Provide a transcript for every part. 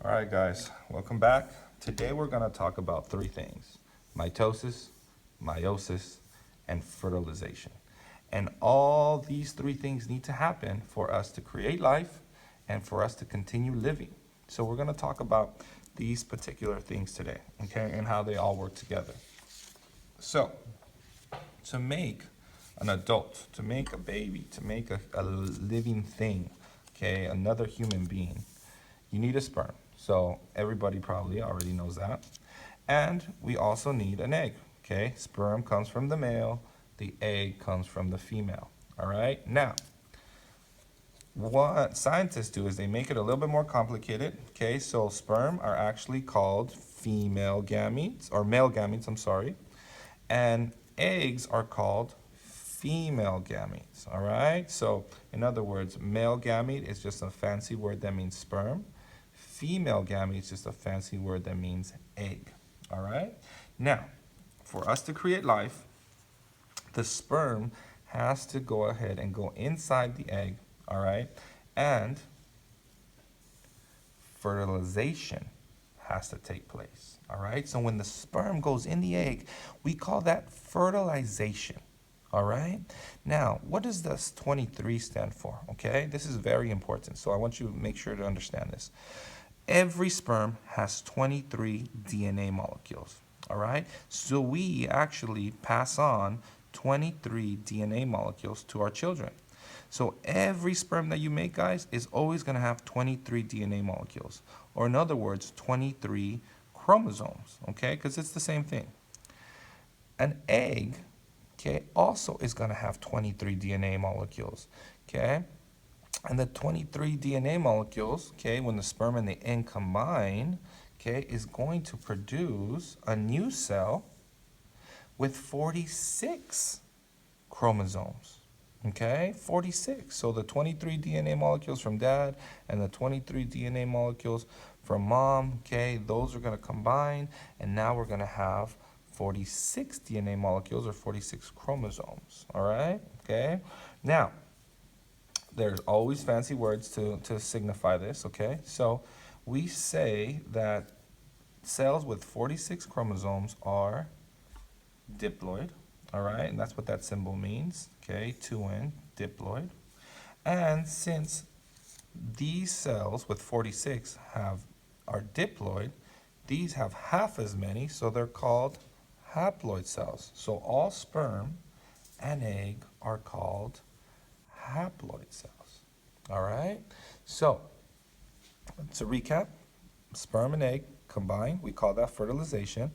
All right, guys, welcome back. Today we're going to talk about three things: mitosis, meiosis, and fertilization. And all these three things need to happen for us to create life and for us to continue living. So we're going to talk about these particular things today, okay, and how they all work together. So, to make an adult, to make a baby, to make a living thing, okay, another human being, you need a sperm. So everybody probably already knows that. And we also need an egg, okay? Sperm comes from the male, the egg comes from the female, all right? Now, what scientists do is they make it a little bit more complicated, okay? So sperm are actually called female gametes, or male gametes, I'm sorry. And eggs are called female gametes, all right? So in other words, male gamete is just a fancy word that means sperm. Female gamete is just a fancy word that means egg, all right? Now, for us to create life, the sperm has to go ahead and go inside the egg, all right? And fertilization has to take place, all right? So when the sperm goes in the egg, we call that fertilization, all right? Now, what does this 23 stand for, okay? This is very important, so I want you to make sure to understand this. Every sperm has 23 DNA molecules, all right? So we actually pass on 23 DNA molecules to our children. So every sperm that you make, guys, is always going to have 23 DNA molecules, or in other words, 23 chromosomes, okay? Because it's the same thing. An egg, okay, also is going to have 23 DNA molecules, okay? And the 23 DNA molecules, okay, when the sperm and the egg combine, okay, is going to produce a new cell with 46 chromosomes. Okay, 46. So the 23 DNA molecules from dad and the 23 DNA molecules from mom, okay, those are going to combine, and now we're going to have 46 DNA molecules or 46 chromosomes. All right, okay. Now, there's always fancy words to signify this, okay? So we say that cells with 46 chromosomes are diploid, all right? And that's what that symbol means, okay? 2N, diploid. And since these cells with 46 are diploid, these have half as many, so they're called haploid cells. So all sperm and egg are called haploid cells. All right? So, to recap, sperm and egg combine, we call that fertilization.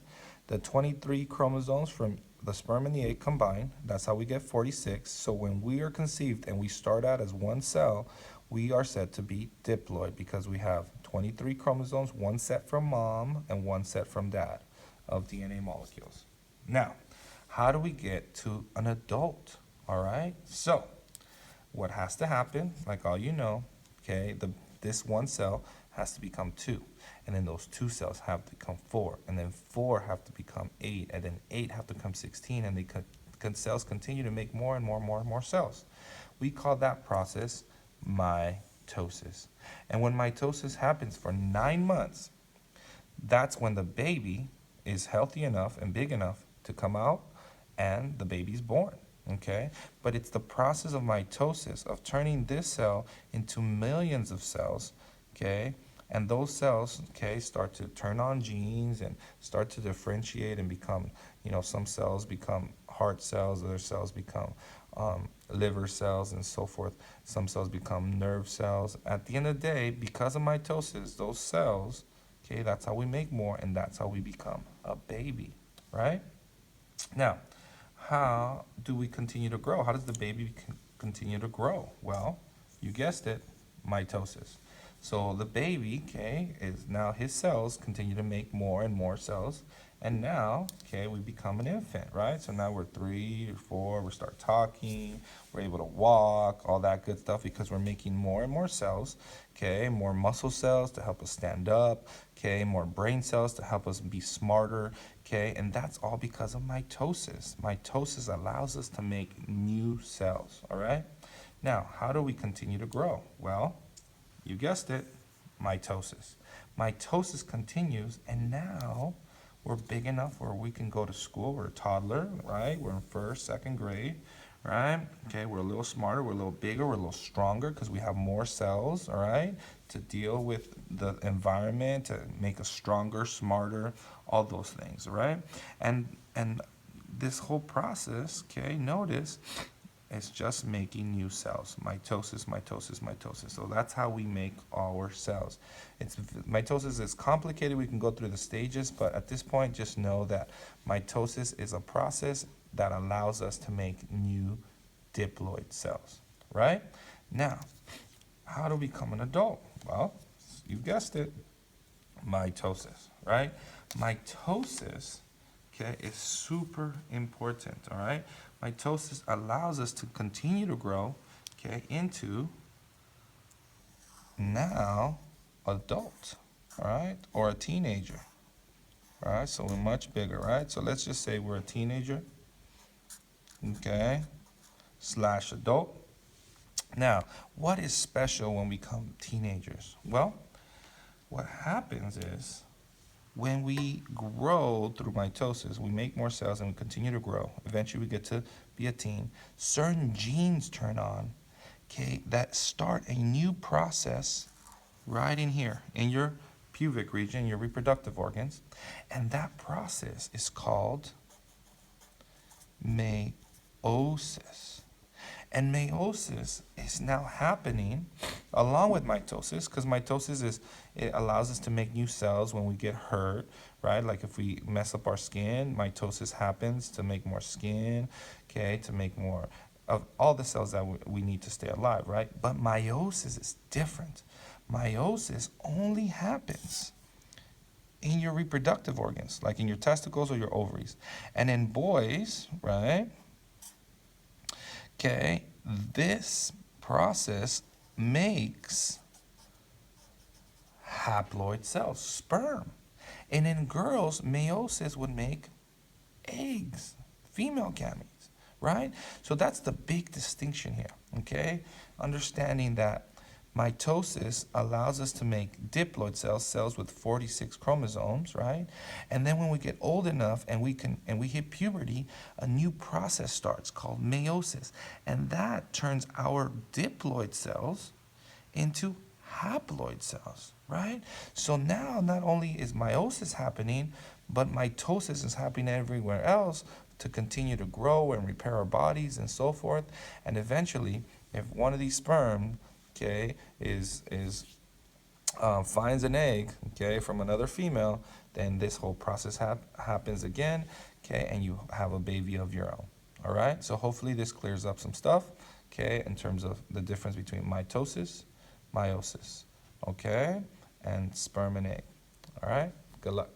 The 23 chromosomes from the sperm and the egg combine, that's how we get 46. So when we are conceived and we start out as one cell, we are said to be diploid because we have 23 chromosomes, one set from mom and one set from dad of DNA molecules. Now, how do we get to an adult? All right? So, what has to happen, like all you know, okay, this one cell has to become two. And then those two cells have to become four. And then four have to become eight. And then eight have to become 16. And cells continue to make more and more and more and more cells. We call that process mitosis. And when mitosis happens for 9 months, that's when the baby is healthy enough and big enough to come out and the baby's born. Okay, but it's the process of mitosis, of turning this cell into millions of cells, okay, and those cells, okay, start to turn on genes and start to differentiate and become, some cells become heart cells, other cells become liver cells and so forth. Some cells become nerve cells. At the end of the day, because of mitosis, those cells, okay, that's how we make more and that's how we become a baby, right? Now, how do we continue to grow? How does the baby continue to grow? Well, you guessed it, mitosis. So the baby, okay, is now his cells continue to make more and more cells. And now, okay, we become an infant, right? So now we're 3 or 4, we start talking, we're able to walk, all that good stuff because we're making more and more cells, okay? More muscle cells to help us stand up, okay? More brain cells to help us be smarter, okay? And that's all because of mitosis. Mitosis allows us to make new cells, all right? Now, how do we continue to grow? Well, you guessed it, Mitosis. Mitosis continues, and now we're big enough where we can go to school. We're a toddler, right? We're in first, second grade, right? Okay, we're a little smarter, we're a little bigger, we're a little stronger because we have more cells, all right, to deal with the environment, to make us stronger, smarter, all those things, all right? And this whole process, okay, notice, it's just making new cells. Mitosis, mitosis, mitosis. So that's how we make our cells. Mitosis is complicated. We can go through the stages, but at this point, just know that mitosis is a process that allows us to make new diploid cells, right? Now, how to become an adult? Well, you guessed it, mitosis, right? Mitosis, okay, is super important, all right? Mitosis allows us to continue to grow, okay, into now adult, all right, or a teenager, all right? So we're much bigger, right? So let's just say we're a teenager, okay, slash adult. Now, what is special when we become teenagers? Well, what happens is when we grow through mitosis, we make more cells and we continue to grow. Eventually we get to be a teen. Certain genes turn on, okay, that start a new process right in here, in your pubic region, your reproductive organs. And that process is called meiosis. And meiosis is now happening along with mitosis, because mitosis it allows us to make new cells when we get hurt, right? Like if we mess up our skin, mitosis happens to make more skin, okay, to make more of all the cells that we need to stay alive, right? But meiosis is different. Meiosis only happens in your reproductive organs, like in your testicles or your ovaries. And in boys, right? Okay, this process makes haploid cells, sperm. And in girls, meiosis would make eggs, female gametes, right? So that's the big distinction here, okay? Understanding that mitosis allows us to make diploid cells, cells with 46 chromosomes, right? And then when we get old enough and we hit puberty, a new process starts called meiosis. And that turns our diploid cells into haploid cells, right? So now not only is meiosis happening, but mitosis is happening everywhere else to continue to grow and repair our bodies and so forth. And eventually, if one of these sperm, okay, finds an egg, okay, from another female, then this whole process happens again, okay, and you have a baby of your own. All right, so hopefully this clears up some stuff, okay, in terms of the difference between mitosis, meiosis, okay, and sperm and egg. All right, good luck.